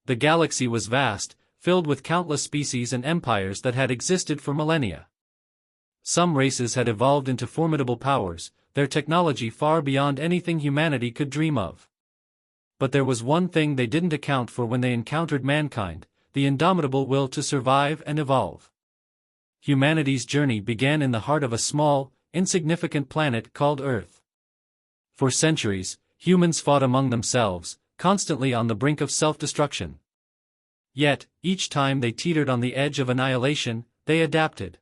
The galaxy was vast, filled with countless species and empires that had existed for millennia. Some races had evolved into formidable powers, their technology far beyond anything humanity could dream of. But there was one thing they didn't account for when they encountered mankind: the indomitable will to survive and evolve. Humanity's journey began in the heart of a small, insignificant planet called Earth. For centuries, humans fought among themselves, constantly on the brink of self-destruction. Yet, each time they teetered on the edge of annihilation, they adapted.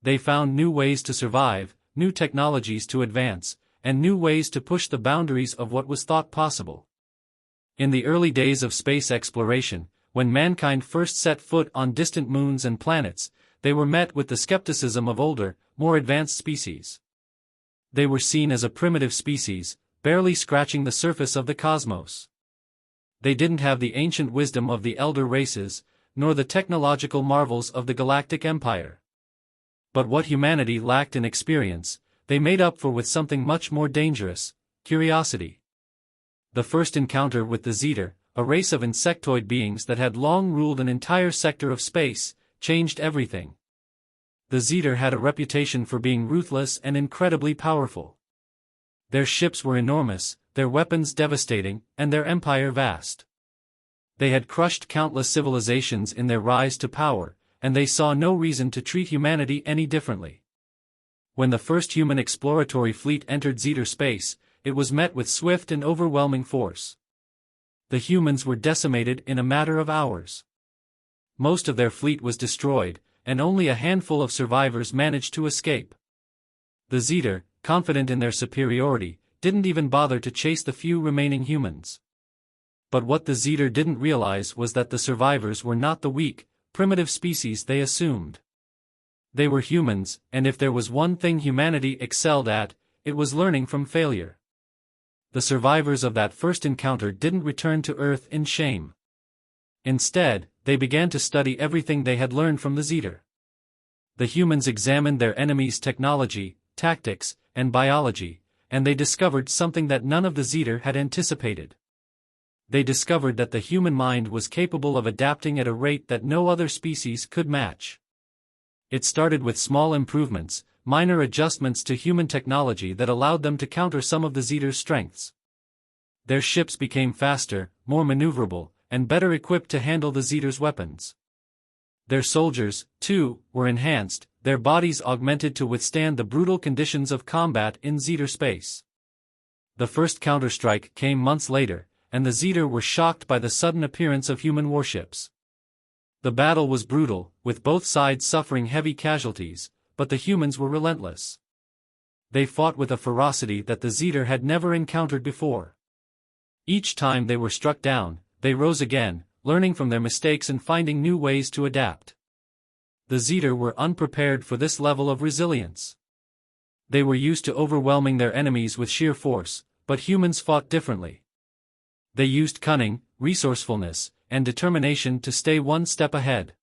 They found new ways to survive, new technologies to advance, and new ways to push the boundaries of what was thought possible. In the early days of space exploration, when mankind first set foot on distant moons and planets, they were met with the skepticism of older, more advanced species. They were seen as a primitive species, barely scratching the surface of the cosmos. They didn't have the ancient wisdom of the elder races, nor the technological marvels of the galactic empire. But what humanity lacked in experience, they made up for with something much more dangerous: curiosity. The first encounter with the Zeter, a race of insectoid beings that had long ruled an entire sector of space, changed everything. The Zeter had a reputation for being ruthless and incredibly powerful. Their ships were enormous, their weapons devastating, and their empire vast. They had crushed countless civilizations in their rise to power, and they saw no reason to treat humanity any differently. When the first human exploratory fleet entered Zeter space, it was met with swift and overwhelming force. The humans were decimated in a matter of hours. Most of their fleet was destroyed, and only a handful of survivors managed to escape. The Zeter, confident in their superiority, didn't even bother to chase the few remaining humans. But what the Zeter didn't realize was that the survivors were not the weak, primitive species they assumed. They were humans, and if there was one thing humanity excelled at, it was learning from failure. The survivors of that first encounter didn't return to Earth in shame. Instead, they began to study everything they had learned from the Zeter. The humans examined their enemies' technology, tactics, and biology, and they discovered something that none of the Zeter had anticipated. They discovered that the human mind was capable of adapting at a rate that no other species could match. It started with small improvements, minor adjustments to human technology that allowed them to counter some of the Zeter's strengths. Their ships became faster, more maneuverable, and better equipped to handle the Zeter's weapons. Their soldiers, too, were enhanced, their bodies augmented to withstand the brutal conditions of combat in Zeter space. The first counterstrike came months later, and the Zeter were shocked by the sudden appearance of human warships. The battle was brutal, with both sides suffering heavy casualties, but the humans were relentless. They fought with a ferocity that the Zeter had never encountered before. Each time they were struck down, they rose again, learning from their mistakes and finding new ways to adapt. The Zeter were unprepared for this level of resilience. They were used to overwhelming their enemies with sheer force, but humans fought differently. They used cunning, resourcefulness, and determination to stay one step ahead.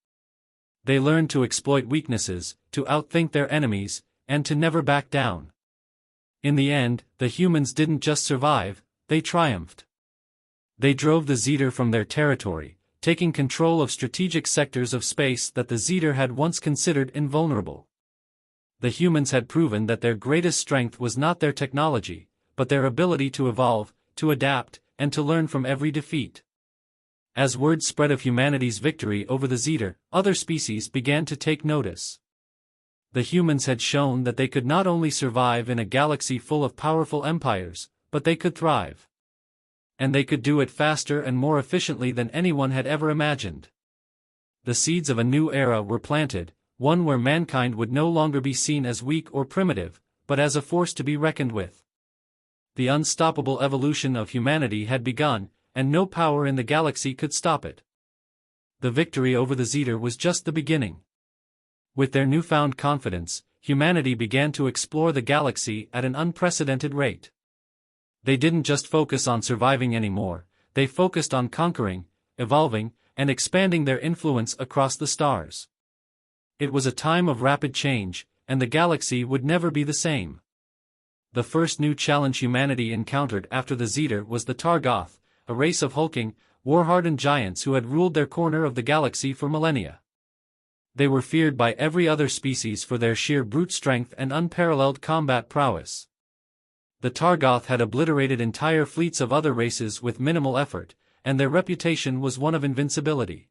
They learned to exploit weaknesses, to outthink their enemies, and to never back down. In the end, the humans didn't just survive, they triumphed. They drove the Zeter from their territory, taking control of strategic sectors of space that the Zeter had once considered invulnerable. The humans had proven that their greatest strength was not their technology, but their ability to evolve, to adapt, and to learn from every defeat. As word spread of humanity's victory over the Zeter, other species began to take notice. The humans had shown that they could not only survive in a galaxy full of powerful empires, but they could thrive. And they could do it faster and more efficiently than anyone had ever imagined. The seeds of a new era were planted, one where mankind would no longer be seen as weak or primitive, but as a force to be reckoned with. The unstoppable evolution of humanity had begun, and no power in the galaxy could stop it. The victory over the Zeter was just the beginning. With their newfound confidence, humanity began to explore the galaxy at an unprecedented rate. They didn't just focus on surviving anymore, they focused on conquering, evolving, and expanding their influence across the stars. It was a time of rapid change, and the galaxy would never be the same. The first new challenge humanity encountered after the Zeter was the Targoth, a race of hulking, war-hardened giants who had ruled their corner of the galaxy for millennia. They were feared by every other species for their sheer brute strength and unparalleled combat prowess. The Targoth had obliterated entire fleets of other races with minimal effort, and their reputation was one of invincibility.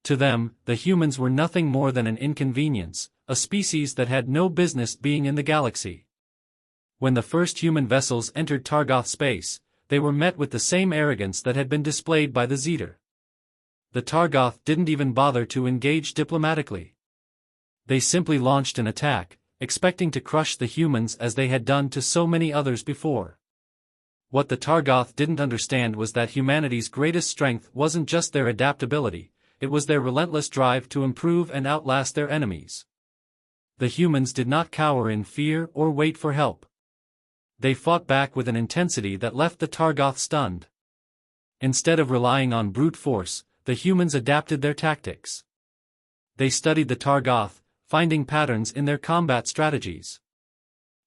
To them, the humans were nothing more than an inconvenience, a species that had no business being in the galaxy. When the first human vessels entered Targoth space, they were met with the same arrogance that had been displayed by the Zeter. The Targoth didn't even bother to engage diplomatically. They simply launched an attack, expecting to crush the humans as they had done to so many others before. What the Targoth didn't understand was that humanity's greatest strength wasn't just their adaptability, it was their relentless drive to improve and outlast their enemies. The humans did not cower in fear or wait for help. They fought back with an intensity that left the Targoth stunned. Instead of relying on brute force, the humans adapted their tactics. They studied the Targoth, finding patterns in their combat strategies.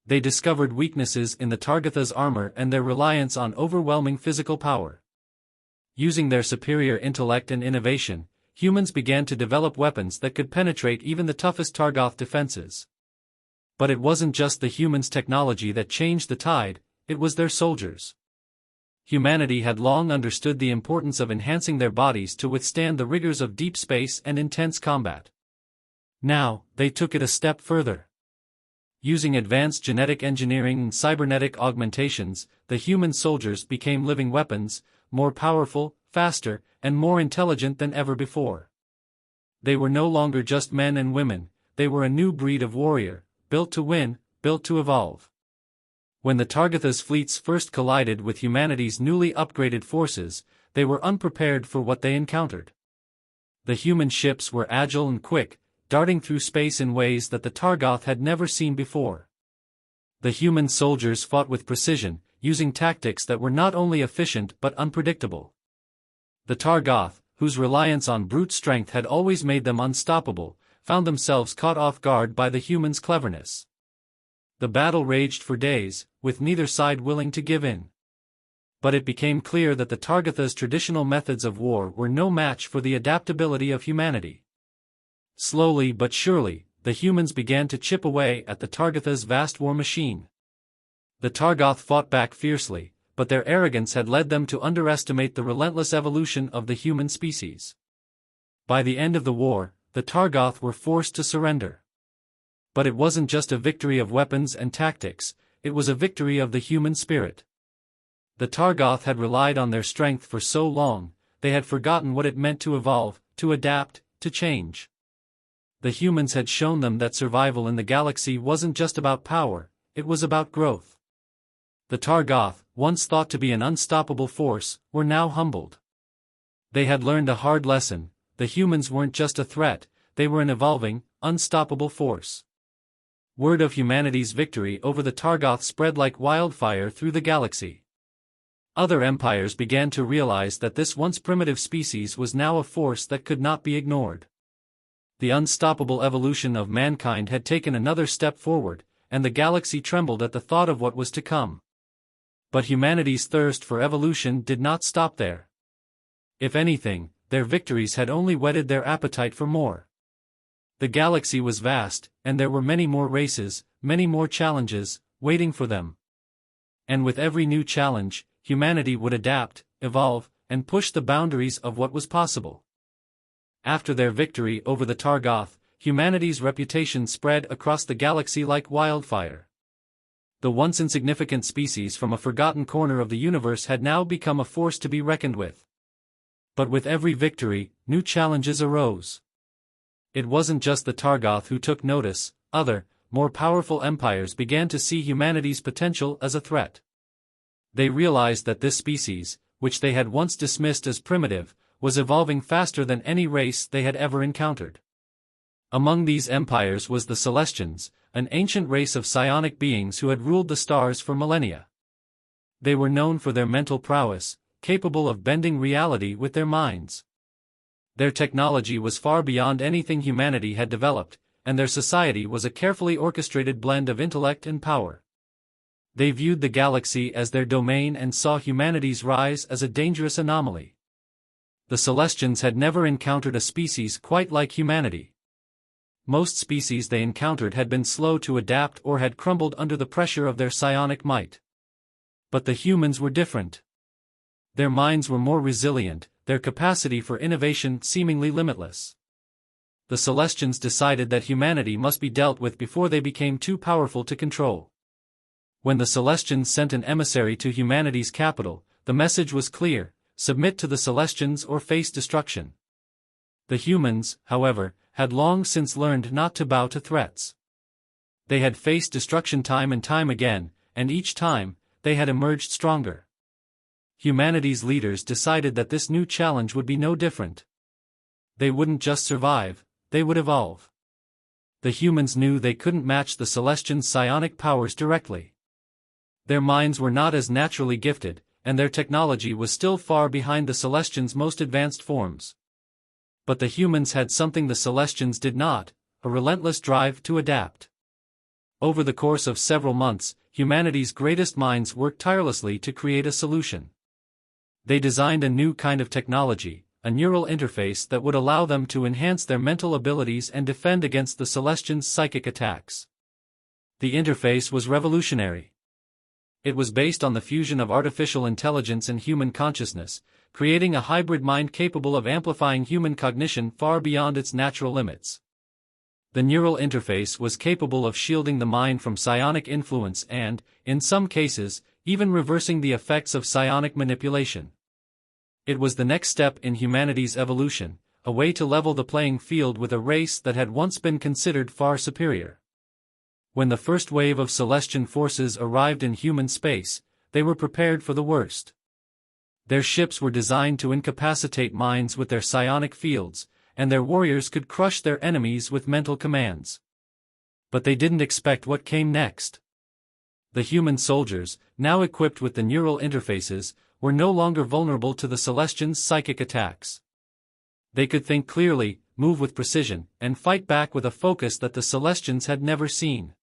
They discovered weaknesses in the Targotha's armor and their reliance on overwhelming physical power. Using their superior intellect and innovation, humans began to develop weapons that could penetrate even the toughest Targoth defenses. But it wasn't just the humans' technology that changed the tide, it was their soldiers. Humanity had long understood the importance of enhancing their bodies to withstand the rigors of deep space and intense combat. Now, they took it a step further. Using advanced genetic engineering and cybernetic augmentations, the human soldiers became living weapons, more powerful, faster, and more intelligent than ever before. They were no longer just men and women, they were a new breed of warrior, built to win, built to evolve. When the Targotha's fleets first collided with humanity's newly upgraded forces, they were unprepared for what they encountered. The human ships were agile and quick, darting through space in ways that the Targoth had never seen before. The human soldiers fought with precision, using tactics that were not only efficient but unpredictable. The Targoth, whose reliance on brute strength had always made them unstoppable, found themselves caught off guard by the humans' cleverness. The battle raged for days, with neither side willing to give in. But it became clear that the Targotha's traditional methods of war were no match for the adaptability of humanity. Slowly but surely, the humans began to chip away at the Targotha's vast war machine. The Targoth fought back fiercely, but their arrogance had led them to underestimate the relentless evolution of the human species. By the end of the war, the Targoth were forced to surrender. But it wasn't just a victory of weapons and tactics, it was a victory of the human spirit. The Targoth had relied on their strength for so long, they had forgotten what it meant to evolve, to adapt, to change. The humans had shown them that survival in the galaxy wasn't just about power, it was about growth. The Targoth, once thought to be an unstoppable force, were now humbled. They had learned a hard lesson: the humans weren't just a threat, they were an evolving, unstoppable force. Word of humanity's victory over the Targoth spread like wildfire through the galaxy. Other empires began to realize that this once primitive species was now a force that could not be ignored. The unstoppable evolution of mankind had taken another step forward, and the galaxy trembled at the thought of what was to come. But humanity's thirst for evolution did not stop there. If anything, their victories had only whetted their appetite for more. The galaxy was vast, and there were many more races, many more challenges, waiting for them. And with every new challenge, humanity would adapt, evolve, and push the boundaries of what was possible. After their victory over the Targoth, humanity's reputation spread across the galaxy like wildfire. The once insignificant species from a forgotten corner of the universe had now become a force to be reckoned with. But with every victory, new challenges arose. It wasn't just the Targoth who took notice, other, more powerful empires began to see humanity's potential as a threat. They realized that this species, which they had once dismissed as primitive, was evolving faster than any race they had ever encountered. Among these empires was the Celestians, an ancient race of psionic beings who had ruled the stars for millennia. They were known for their mental prowess, capable of bending reality with their minds. Their technology was far beyond anything humanity had developed, and their society was a carefully orchestrated blend of intellect and power. They viewed the galaxy as their domain and saw humanity's rise as a dangerous anomaly. The Celestians had never encountered a species quite like humanity. Most species they encountered had been slow to adapt or had crumbled under the pressure of their psionic might. But the humans were different. Their minds were more resilient, their capacity for innovation seemingly limitless. The Celestians decided that humanity must be dealt with before they became too powerful to control. When the Celestians sent an emissary to humanity's capital, the message was clear: submit to the Celestians or face destruction. The humans, however, had long since learned not to bow to threats. They had faced destruction time and time again, and each time, they had emerged stronger. Humanity's leaders decided that this new challenge would be no different. They wouldn't just survive, they would evolve. The humans knew they couldn't match the Celestians' psionic powers directly. Their minds were not as naturally gifted, and their technology was still far behind the Celestians' most advanced forms. But the humans had something the Celestians did not: a relentless drive to adapt. Over the course of several months, humanity's greatest minds worked tirelessly to create a solution. They designed a new kind of technology, a neural interface that would allow them to enhance their mental abilities and defend against the Celestians' psychic attacks. The interface was revolutionary. It was based on the fusion of artificial intelligence and human consciousness, creating a hybrid mind capable of amplifying human cognition far beyond its natural limits. The neural interface was capable of shielding the mind from psionic influence and, in some cases, even reversing the effects of psionic manipulation. It was the next step in humanity's evolution, a way to level the playing field with a race that had once been considered far superior. When the first wave of Celestian forces arrived in human space, they were prepared for the worst. Their ships were designed to incapacitate minds with their psionic fields, and their warriors could crush their enemies with mental commands. But they didn't expect what came next. The human soldiers, now equipped with the neural interfaces, were no longer vulnerable to the Celestians' psychic attacks. They could think clearly, move with precision, and fight back with a focus that the Celestians had never seen.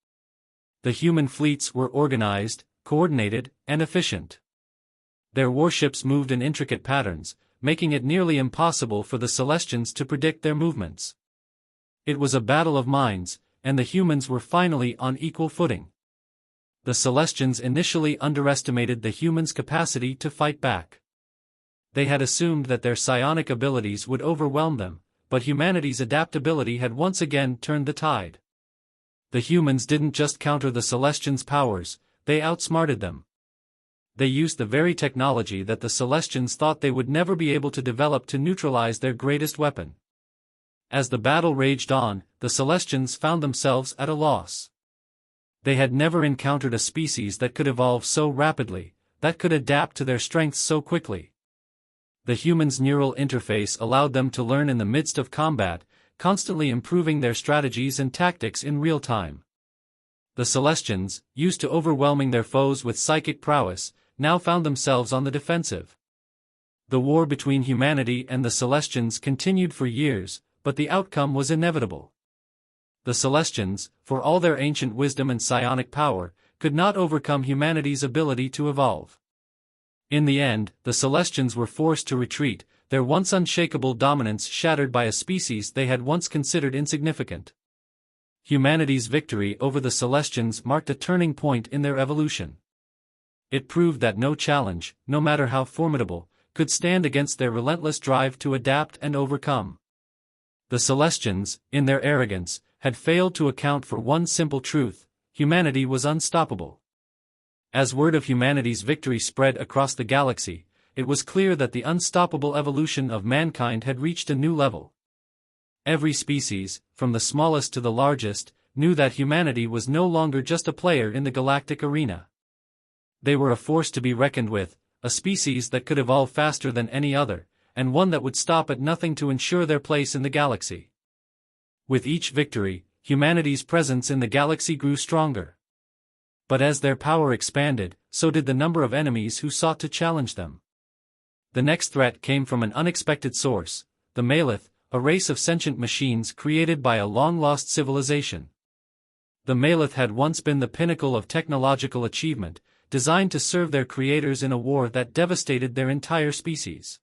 The human fleets were organized, coordinated, and efficient. Their warships moved in intricate patterns, making it nearly impossible for the Celestians to predict their movements. It was a battle of minds, and the humans were finally on equal footing. The Celestians initially underestimated the humans' capacity to fight back. They had assumed that their psionic abilities would overwhelm them, but humanity's adaptability had once again turned the tide. The humans didn't just counter the Celestians' powers, they outsmarted them. They used the very technology that the Celestians thought they would never be able to develop to neutralize their greatest weapon. As the battle raged on, the Celestians found themselves at a loss. They had never encountered a species that could evolve so rapidly, that could adapt to their strengths so quickly. The humans' neural interface allowed them to learn in the midst of combat, constantly improving their strategies and tactics in real time. The Celestians, used to overwhelming their foes with psychic prowess, now found themselves on the defensive. The war between humanity and the Celestians continued for years, but the outcome was inevitable. The Celestians, for all their ancient wisdom and psionic power, could not overcome humanity's ability to evolve. In the end, the Celestians were forced to retreat, their once unshakable dominance shattered by a species they had once considered insignificant. Humanity's victory over the Celestians marked a turning point in their evolution. It proved that no challenge, no matter how formidable, could stand against their relentless drive to adapt and overcome. The Celestians, in their arrogance, had failed to account for one simple truth: humanity was unstoppable. As word of humanity's victory spread across the galaxy, it was clear that the unstoppable evolution of mankind had reached a new level. Every species, from the smallest to the largest, knew that humanity was no longer just a player in the galactic arena. They were a force to be reckoned with, a species that could evolve faster than any other, and one that would stop at nothing to ensure their place in the galaxy. With each victory, humanity's presence in the galaxy grew stronger. But as their power expanded, so did the number of enemies who sought to challenge them. The next threat came from an unexpected source: the Malith, a race of sentient machines created by a long-lost civilization. The Malith had once been the pinnacle of technological achievement, designed to serve their creators in a war that devastated their entire species.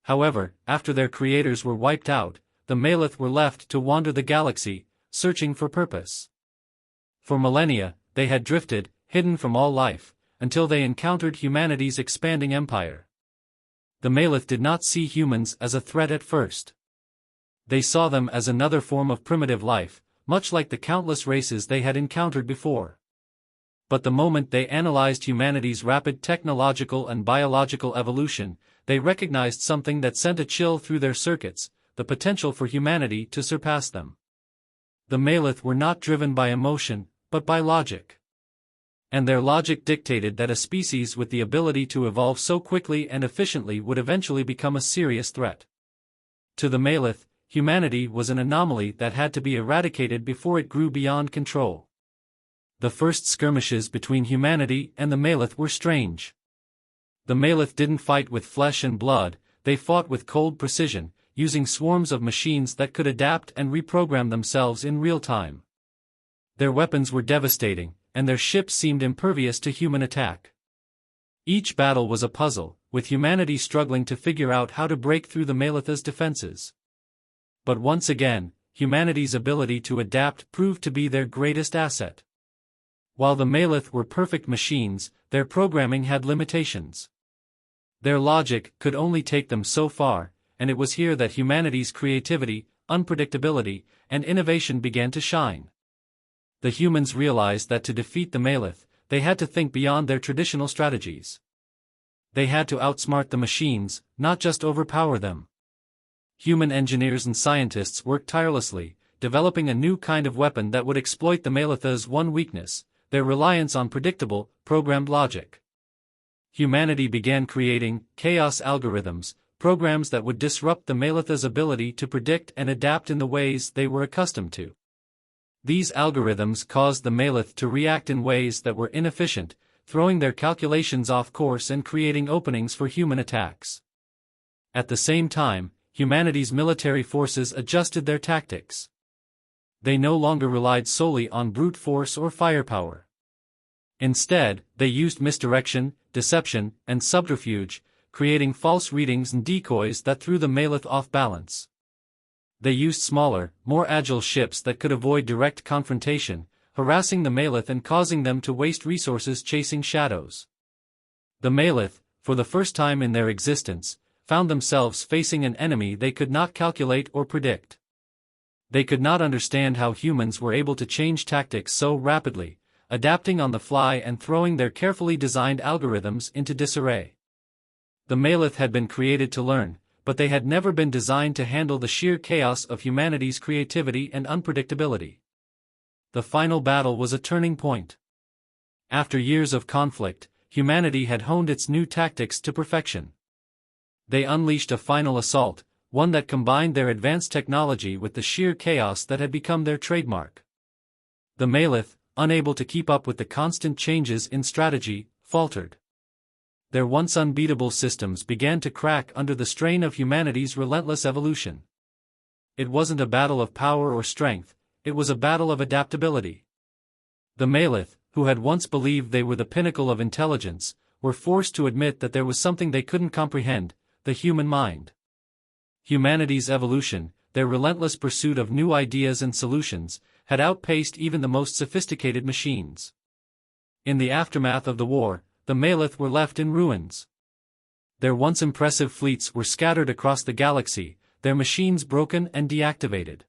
However, after their creators were wiped out, the Malith were left to wander the galaxy, searching for purpose. For millennia, they had drifted, hidden from all life, until they encountered humanity's expanding empire. The Malith did not see humans as a threat at first. They saw them as another form of primitive life, much like the countless races they had encountered before. But the moment they analyzed humanity's rapid technological and biological evolution, they recognized something that sent a chill through their circuits: the potential for humanity to surpass them. The Malith were not driven by emotion, but by logic. And their logic dictated that a species with the ability to evolve so quickly and efficiently would eventually become a serious threat. To the Malith, humanity was an anomaly that had to be eradicated before it grew beyond control. The first skirmishes between humanity and the Malith were strange. The Malith didn't fight with flesh and blood, they fought with cold precision, using swarms of machines that could adapt and reprogram themselves in real time. Their weapons were devastating, and their ships seemed impervious to human attack. Each battle was a puzzle, with humanity struggling to figure out how to break through the Malith's defenses. But once again, humanity's ability to adapt proved to be their greatest asset. While the Malith were perfect machines, their programming had limitations. Their logic could only take them so far, and it was here that humanity's creativity, unpredictability, and innovation began to shine. The humans realized that to defeat the Malith, they had to think beyond their traditional strategies. They had to outsmart the machines, not just overpower them. Human engineers and scientists worked tirelessly, developing a new kind of weapon that would exploit the Malith's one weakness: their reliance on predictable, programmed logic. Humanity began creating chaos algorithms, programs that would disrupt the Malith's ability to predict and adapt in the ways they were accustomed to. These algorithms caused the Malith to react in ways that were inefficient, throwing their calculations off course and creating openings for human attacks. At the same time, humanity's military forces adjusted their tactics. They no longer relied solely on brute force or firepower. Instead, they used misdirection, deception, and subterfuge, creating false readings and decoys that threw the Malith off balance. They used smaller, more agile ships that could avoid direct confrontation, harassing the Malith and causing them to waste resources chasing shadows. The Malith, for the first time in their existence, found themselves facing an enemy they could not calculate or predict. They could not understand how humans were able to change tactics so rapidly, adapting on the fly and throwing their carefully designed algorithms into disarray. The Malith had been created to learn, but they had never been designed to handle the sheer chaos of humanity's creativity and unpredictability. The final battle was a turning point. After years of conflict, humanity had honed its new tactics to perfection. They unleashed a final assault, one that combined their advanced technology with the sheer chaos that had become their trademark. The Malith, unable to keep up with the constant changes in strategy, faltered. Their once unbeatable systems began to crack under the strain of humanity's relentless evolution. It wasn't a battle of power or strength, it was a battle of adaptability. The Malith, who had once believed they were the pinnacle of intelligence, were forced to admit that there was something they couldn't comprehend: the human mind. Humanity's evolution, their relentless pursuit of new ideas and solutions, had outpaced even the most sophisticated machines. In the aftermath of the war, the Malith were left in ruins. Their once impressive fleets were scattered across the galaxy, their machines broken and deactivated.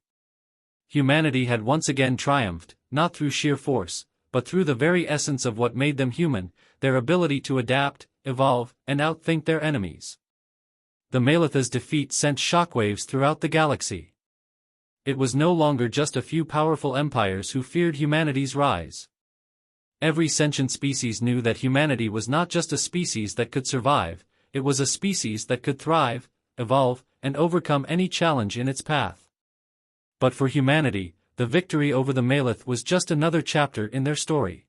Humanity had once again triumphed, not through sheer force, but through the very essence of what made them human: their ability to adapt, evolve, and outthink their enemies. The Malith's defeat sent shockwaves throughout the galaxy. It was no longer just a few powerful empires who feared humanity's rise. Every sentient species knew that humanity was not just a species that could survive, it was a species that could thrive, evolve, and overcome any challenge in its path. But for humanity, the victory over the Malith was just another chapter in their story.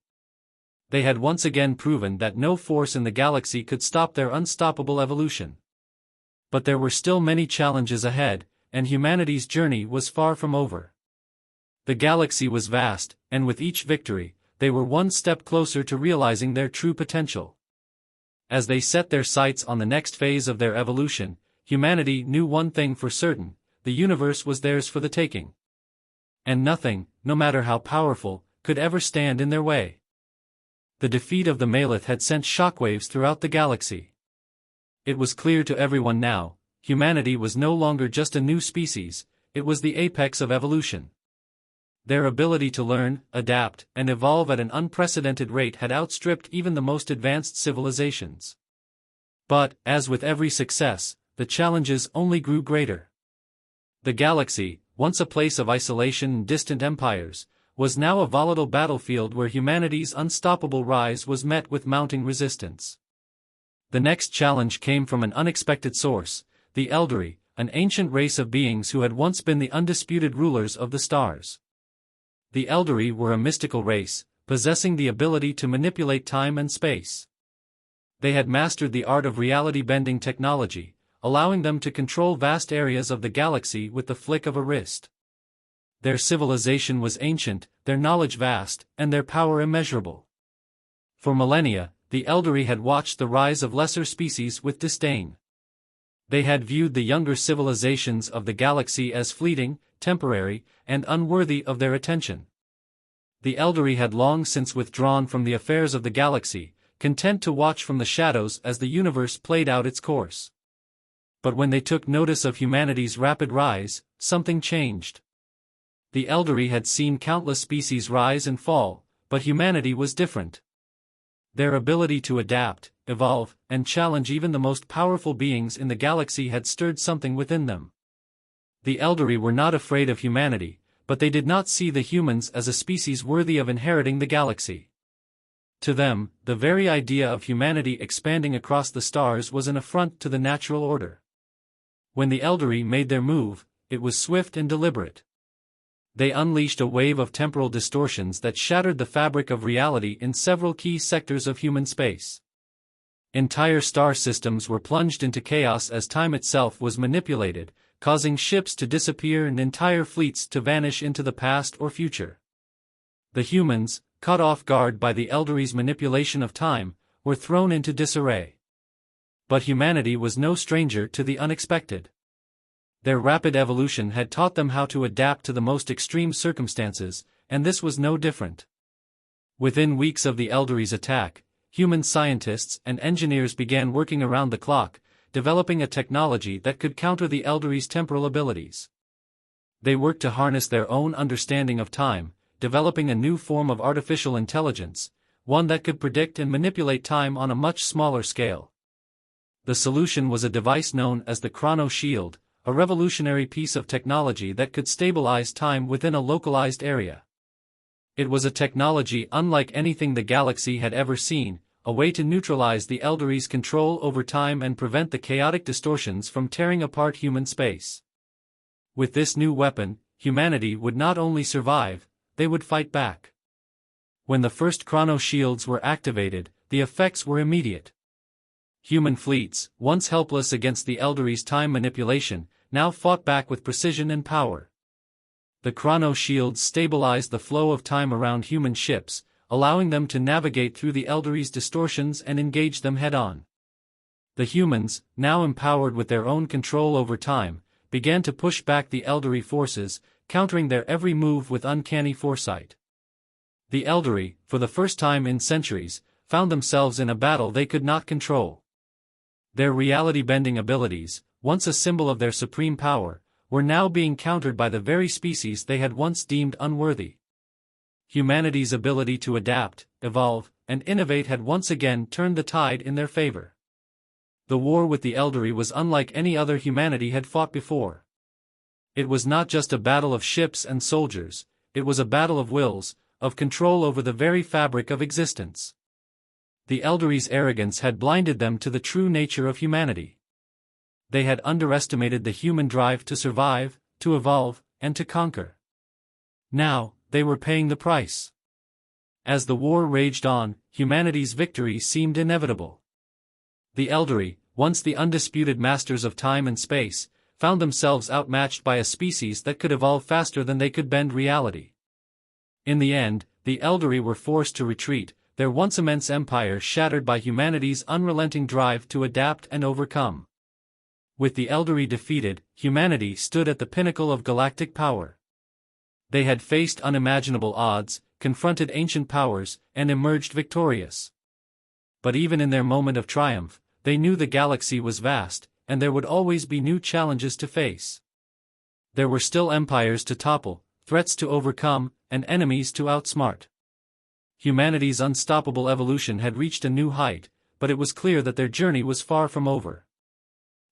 They had once again proven that no force in the galaxy could stop their unstoppable evolution. But there were still many challenges ahead, and humanity's journey was far from over. The galaxy was vast, and with each victory, they were one step closer to realizing their true potential. As they set their sights on the next phase of their evolution, humanity knew one thing for certain: the universe was theirs for the taking. And nothing, no matter how powerful, could ever stand in their way. The defeat of the Malith had sent shockwaves throughout the galaxy. It was clear to everyone now: humanity was no longer just a new species, it was the apex of evolution. Their ability to learn, adapt, and evolve at an unprecedented rate had outstripped even the most advanced civilizations. But, as with every success, the challenges only grew greater. The galaxy, once a place of isolation and distant empires, was now a volatile battlefield where humanity's unstoppable rise was met with mounting resistance. The next challenge came from an unexpected source: the Elderly, an ancient race of beings who had once been the undisputed rulers of the stars. The Elderly were a mystical race, possessing the ability to manipulate time and space. They had mastered the art of reality-bending technology, allowing them to control vast areas of the galaxy with the flick of a wrist. Their civilization was ancient, their knowledge vast, and their power immeasurable. For millennia, the Elderly had watched the rise of lesser species with disdain. They had viewed the younger civilizations of the galaxy as fleeting, temporary, and unworthy of their attention. The Elderly had long since withdrawn from the affairs of the galaxy, content to watch from the shadows as the universe played out its course. But when they took notice of humanity's rapid rise, something changed. The Elderly had seen countless species rise and fall, but humanity was different. Their ability to adapt, evolve, and challenge even the most powerful beings in the galaxy had stirred something within them. The Elderly were not afraid of humanity, but they did not see the humans as a species worthy of inheriting the galaxy. To them, the very idea of humanity expanding across the stars was an affront to the natural order. When the Elderly made their move, it was swift and deliberate. They unleashed a wave of temporal distortions that shattered the fabric of reality in several key sectors of human space. Entire star systems were plunged into chaos as time itself was manipulated, causing ships to disappear and entire fleets to vanish into the past or future. The humans, caught off guard by the Elderly's manipulation of time, were thrown into disarray. But humanity was no stranger to the unexpected. Their rapid evolution had taught them how to adapt to the most extreme circumstances, and this was no different. Within weeks of the Elderly's attack, human scientists and engineers began working around the clock, developing a technology that could counter the Elderly's temporal abilities. They worked to harness their own understanding of time, developing a new form of artificial intelligence, one that could predict and manipulate time on a much smaller scale. The solution was a device known as the Chrono Shield, a revolutionary piece of technology that could stabilize time within a localized area. It was a technology unlike anything the galaxy had ever seen, a way to neutralize the Elderly's control over time and prevent the chaotic distortions from tearing apart human space. With this new weapon, humanity would not only survive, they would fight back. When the first chrono shields were activated, the effects were immediate. Human fleets, once helpless against the Elderly's time manipulation, now fought back with precision and power. The chrono shields stabilized the flow of time around human ships, allowing them to navigate through the Elderly's distortions and engage them head-on. The humans, now empowered with their own control over time, began to push back the Elderly forces, countering their every move with uncanny foresight. The Elderly, for the first time in centuries, found themselves in a battle they could not control. Their reality-bending abilities, once a symbol of their supreme power, were now being countered by the very species they had once deemed unworthy. Humanity's ability to adapt, evolve, and innovate had once again turned the tide in their favor. The war with the Elderly was unlike any other humanity had fought before. It was not just a battle of ships and soldiers, it was a battle of wills, of control over the very fabric of existence. The Elderly's arrogance had blinded them to the true nature of humanity. They had underestimated the human drive to survive, to evolve, and to conquer. Now, they were paying the price. As the war raged on, humanity's victory seemed inevitable. The Elderly, once the undisputed masters of time and space, found themselves outmatched by a species that could evolve faster than they could bend reality. In the end, the Elderly were forced to retreat, their once immense empire shattered by humanity's unrelenting drive to adapt and overcome. With the Elderly defeated, humanity stood at the pinnacle of galactic power. They had faced unimaginable odds, confronted ancient powers, and emerged victorious. But even in their moment of triumph, they knew the galaxy was vast, and there would always be new challenges to face. There were still empires to topple, threats to overcome, and enemies to outsmart. Humanity's unstoppable evolution had reached a new height, but it was clear that their journey was far from over.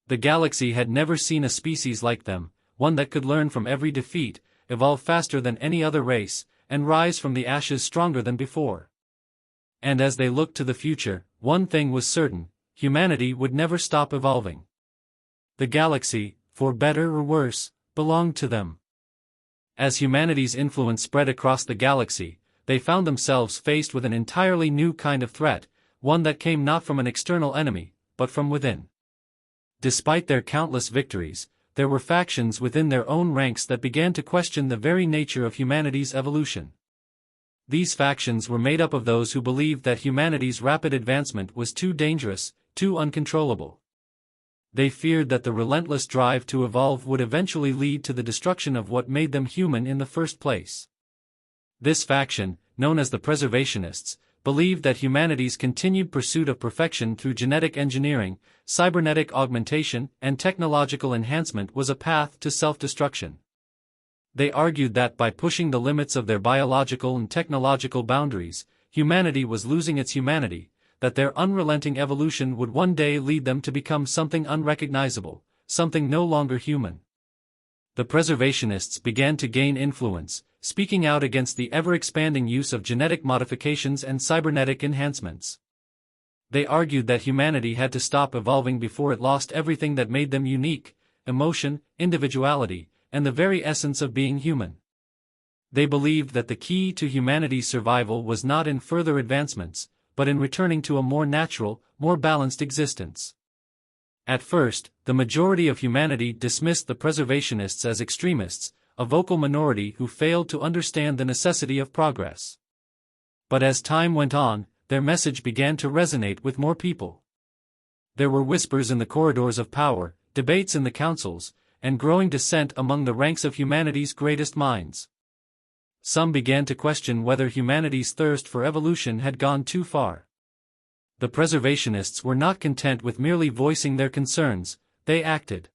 The galaxy had never seen a species like them, one that could learn from every defeat, evolve faster than any other race, and rise from the ashes stronger than before. And as they looked to the future, one thing was certain: humanity would never stop evolving. The galaxy, for better or worse, belonged to them. As humanity's influence spread across the galaxy, they found themselves faced with an entirely new kind of threat, one that came not from an external enemy, but from within. Despite their countless victories, there were factions within their own ranks that began to question the very nature of humanity's evolution. These factions were made up of those who believed that humanity's rapid advancement was too dangerous, too uncontrollable. They feared that the relentless drive to evolve would eventually lead to the destruction of what made them human in the first place. This faction, known as the Preservationists, believed that humanity's continued pursuit of perfection through genetic engineering, cybernetic augmentation, and technological enhancement was a path to self-destruction. They argued that by pushing the limits of their biological and technological boundaries, humanity was losing its humanity, that their unrelenting evolution would one day lead them to become something unrecognizable, something no longer human. The Preservationists began to gain influence, speaking out against the ever-expanding use of genetic modifications and cybernetic enhancements. They argued that humanity had to stop evolving before it lost everything that made them unique: emotion, individuality, and the very essence of being human. They believed that the key to humanity's survival was not in further advancements, but in returning to a more natural, more balanced existence. At first, the majority of humanity dismissed the Preservationists as extremists, a vocal minority who failed to understand the necessity of progress. But as time went on, their message began to resonate with more people. There were whispers in the corridors of power, debates in the councils, and growing dissent among the ranks of humanity's greatest minds. Some began to question whether humanity's thirst for evolution had gone too far. The Preservationists were not content with merely voicing their concerns; they acted.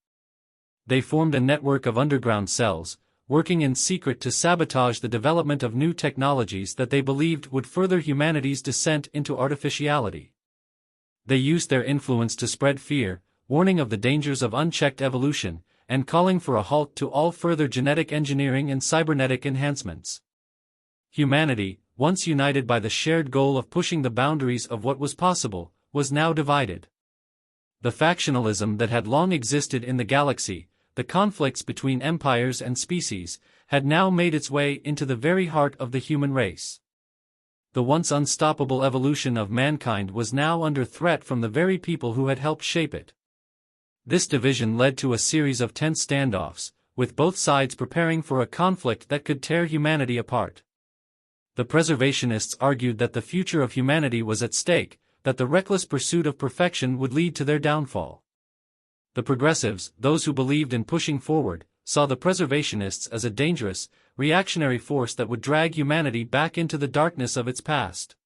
They formed a network of underground cells, working in secret to sabotage the development of new technologies that they believed would further humanity's descent into artificiality. They used their influence to spread fear, warning of the dangers of unchecked evolution, and calling for a halt to all further genetic engineering and cybernetic enhancements. Humanity, once united by the shared goal of pushing the boundaries of what was possible, was now divided. The factionalism that had long existed in the galaxy, the conflicts between empires and species, had now made its way into the very heart of the human race. The once unstoppable evolution of mankind was now under threat from the very people who had helped shape it. This division led to a series of tense standoffs, with both sides preparing for a conflict that could tear humanity apart. The Preservationists argued that the future of humanity was at stake, that the reckless pursuit of perfection would lead to their downfall. The Progressives, those who believed in pushing forward, saw the Preservationists as a dangerous, reactionary force that would drag humanity back into the darkness of its past.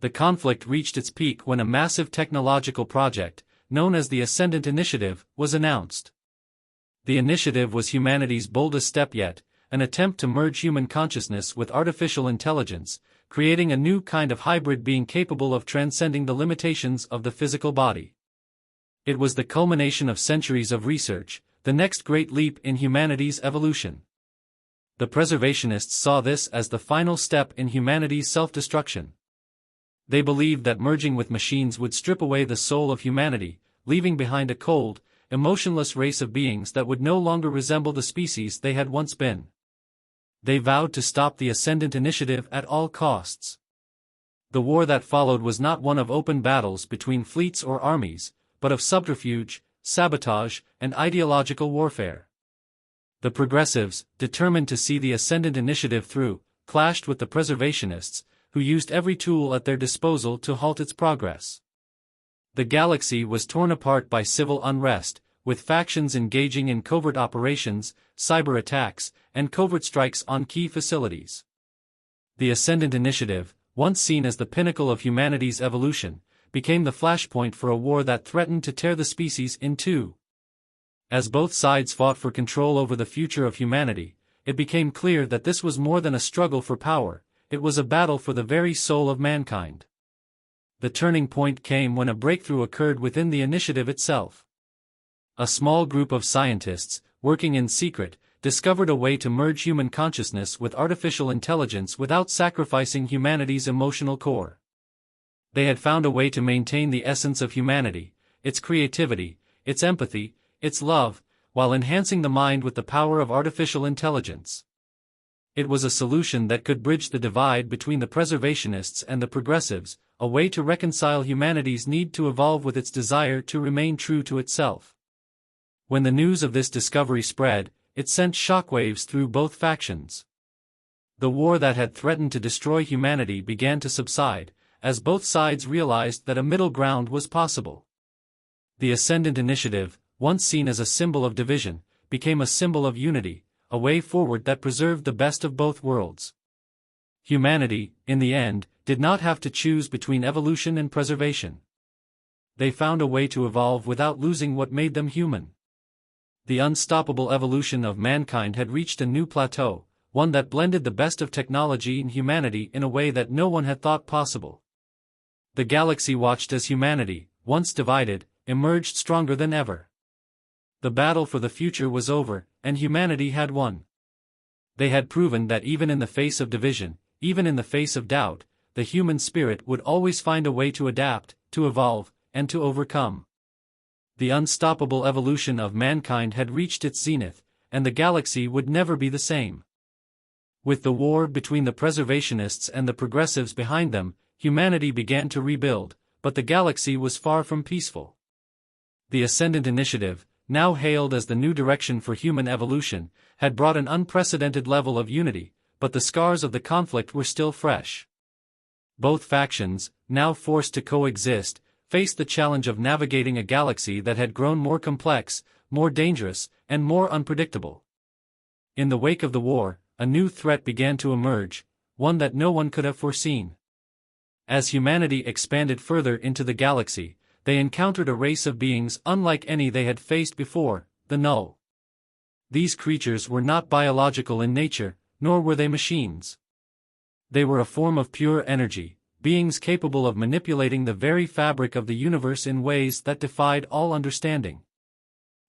The conflict reached its peak when a massive technological project, known as the Ascendant Initiative, was announced. The initiative was humanity's boldest step yet, an attempt to merge human consciousness with artificial intelligence, creating a new kind of hybrid being capable of transcending the limitations of the physical body. It was the culmination of centuries of research, the next great leap in humanity's evolution. The Preservationists saw this as the final step in humanity's self-destruction. They believed that merging with machines would strip away the soul of humanity, leaving behind a cold, emotionless race of beings that would no longer resemble the species they had once been. They vowed to stop the Ascendant Initiative at all costs. The war that followed was not one of open battles between fleets or armies, but of subterfuge, sabotage, and ideological warfare. The Progressives, determined to see the Ascendant Initiative through, clashed with the Preservationists, who used every tool at their disposal to halt its progress. The galaxy was torn apart by civil unrest, with factions engaging in covert operations, cyber attacks, and covert strikes on key facilities. The Ascendant Initiative, once seen as the pinnacle of humanity's evolution, became the flashpoint for a war that threatened to tear the species in two. As both sides fought for control over the future of humanity, it became clear that this was more than a struggle for power, it was a battle for the very soul of mankind. The turning point came when a breakthrough occurred within the initiative itself. A small group of scientists, working in secret, discovered a way to merge human consciousness with artificial intelligence without sacrificing humanity's emotional core. They had found a way to maintain the essence of humanity, its creativity, its empathy, its love, while enhancing the mind with the power of artificial intelligence. It was a solution that could bridge the divide between the preservationists and the progressives, a way to reconcile humanity's need to evolve with its desire to remain true to itself. When the news of this discovery spread, it sent shockwaves through both factions. The war that had threatened to destroy humanity began to subside, as both sides realized that a middle ground was possible. The Ascendant Initiative, once seen as a symbol of division, became a symbol of unity, a way forward that preserved the best of both worlds. Humanity, in the end, did not have to choose between evolution and preservation. They found a way to evolve without losing what made them human. The unstoppable evolution of mankind had reached a new plateau, one that blended the best of technology and humanity in a way that no one had thought possible. The galaxy watched as humanity, once divided, emerged stronger than ever. The battle for the future was over, and humanity had won. They had proven that even in the face of division, even in the face of doubt, the human spirit would always find a way to adapt, to evolve, and to overcome. The unstoppable evolution of mankind had reached its zenith, and the galaxy would never be the same. With the war between the preservationists and the progressives behind them, humanity began to rebuild, but the galaxy was far from peaceful. The Ascendant Initiative, now hailed as the new direction for human evolution, had brought an unprecedented level of unity, but the scars of the conflict were still fresh. Both factions, now forced to coexist, faced the challenge of navigating a galaxy that had grown more complex, more dangerous, and more unpredictable. In the wake of the war, a new threat began to emerge, one that no one could have foreseen. As humanity expanded further into the galaxy, they encountered a race of beings unlike any they had faced before, the Null. These creatures were not biological in nature, nor were they machines. They were a form of pure energy, beings capable of manipulating the very fabric of the universe in ways that defied all understanding.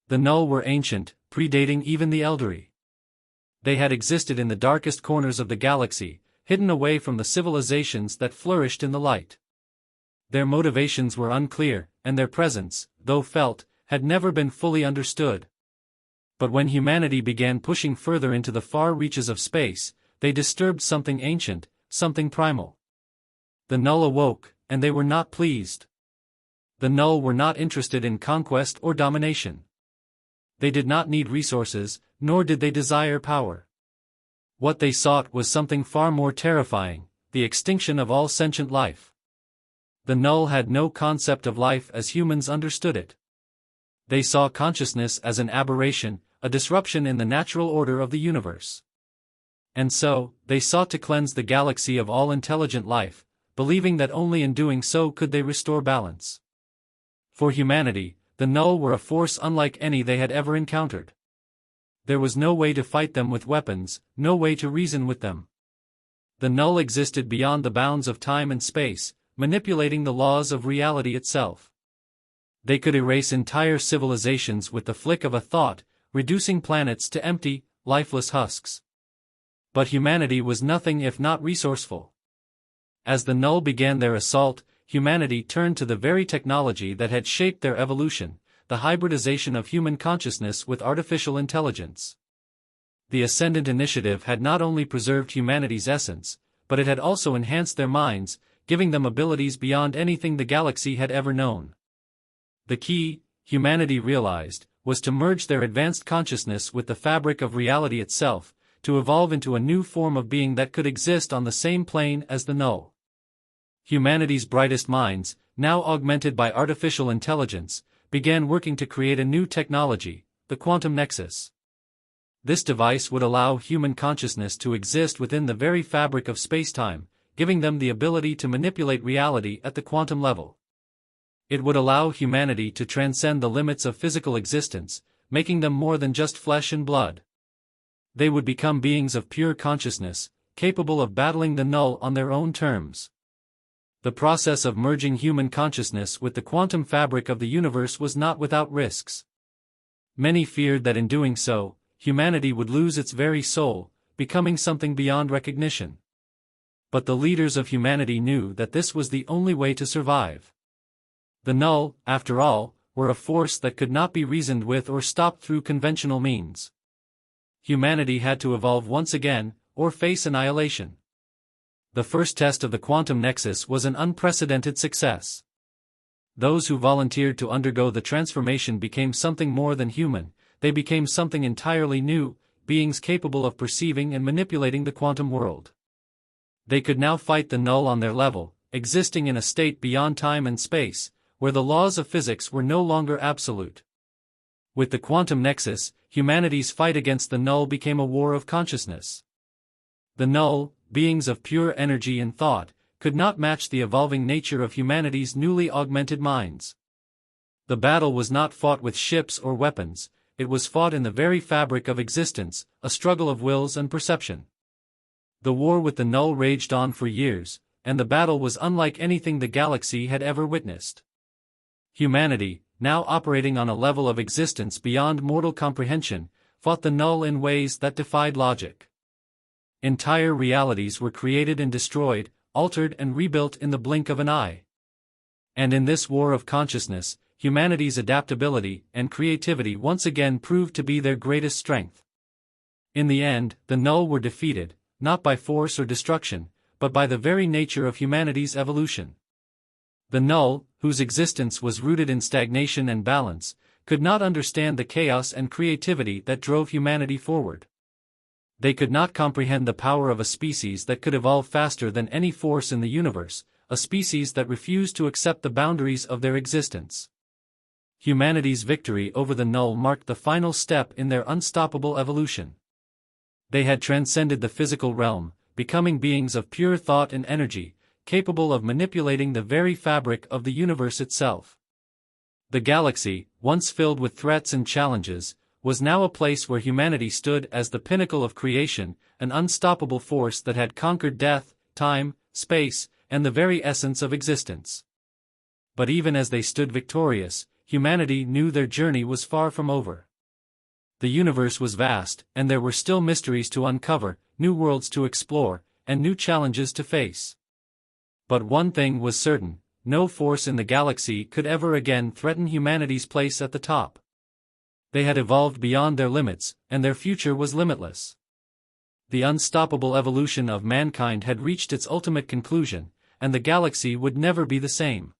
The Null were ancient, predating even the Elderly. They had existed in the darkest corners of the galaxy, hidden away from the civilizations that flourished in the light. Their motivations were unclear, and their presence, though felt, had never been fully understood. But when humanity began pushing further into the far reaches of space, they disturbed something ancient, something primal. The Null awoke, and they were not pleased. The Null were not interested in conquest or domination. They did not need resources, nor did they desire power. What they sought was something far more terrifying, the extinction of all sentient life. The Null had no concept of life as humans understood it. They saw consciousness as an aberration, a disruption in the natural order of the universe. And so, they sought to cleanse the galaxy of all intelligent life, believing that only in doing so could they restore balance. For humanity, the Null were a force unlike any they had ever encountered. There was no way to fight them with weapons, no way to reason with them. The Null existed beyond the bounds of time and space, manipulating the laws of reality itself. They could erase entire civilizations with the flick of a thought, reducing planets to empty, lifeless husks. But humanity was nothing if not resourceful. As the Null began their assault, humanity turned to the very technology that had shaped their evolution, the hybridization of human consciousness with artificial intelligence. The Ascendant Initiative had not only preserved humanity's essence, but it had also enhanced their minds, giving them abilities beyond anything the galaxy had ever known. The key, humanity realized, was to merge their advanced consciousness with the fabric of reality itself, to evolve into a new form of being that could exist on the same plane as the Null. Humanity's brightest minds, now augmented by artificial intelligence, began working to create a new technology, the quantum nexus. This device would allow human consciousness to exist within the very fabric of spacetime, giving them the ability to manipulate reality at the quantum level. It would allow humanity to transcend the limits of physical existence, making them more than just flesh and blood. They would become beings of pure consciousness, capable of battling the null on their own terms. The process of merging human consciousness with the quantum fabric of the universe was not without risks. Many feared that in doing so, humanity would lose its very soul, becoming something beyond recognition. But the leaders of humanity knew that this was the only way to survive. The null, after all, were a force that could not be reasoned with or stopped through conventional means. Humanity had to evolve once again, or face annihilation. The first test of the quantum nexus was an unprecedented success. Those who volunteered to undergo the transformation became something more than human. They became something entirely new, beings capable of perceiving and manipulating the quantum world. They could now fight the null on their level, existing in a state beyond time and space, where the laws of physics were no longer absolute. With the quantum nexus, humanity's fight against the null became a war of consciousness. The null, beings of pure energy and thought, could not match the evolving nature of humanity's newly augmented minds. The battle was not fought with ships or weapons, it was fought in the very fabric of existence, a struggle of wills and perception. The war with the null raged on for years, and the battle was unlike anything the galaxy had ever witnessed. Humanity, now operating on a level of existence beyond mortal comprehension, fought the null in ways that defied logic. Entire realities were created and destroyed, altered and rebuilt in the blink of an eye. And in this war of consciousness, humanity's adaptability and creativity once again proved to be their greatest strength. In the end, the null were defeated, not by force or destruction, but by the very nature of humanity's evolution. The null, whose existence was rooted in stagnation and balance, could not understand the chaos and creativity that drove humanity forward. They could not comprehend the power of a species that could evolve faster than any force in the universe, a species that refused to accept the boundaries of their existence. Humanity's victory over the null marked the final step in their unstoppable evolution. They had transcended the physical realm, becoming beings of pure thought and energy, capable of manipulating the very fabric of the universe itself. The galaxy, once filled with threats and challenges, was now a place where humanity stood as the pinnacle of creation, an unstoppable force that had conquered death, time, space, and the very essence of existence. But even as they stood victorious, humanity knew their journey was far from over. The universe was vast, and there were still mysteries to uncover, new worlds to explore, and new challenges to face. But one thing was certain, no force in the galaxy could ever again threaten humanity's place at the top. They had evolved beyond their limits, and their future was limitless. The unstoppable evolution of mankind had reached its ultimate conclusion, and the galaxy would never be the same.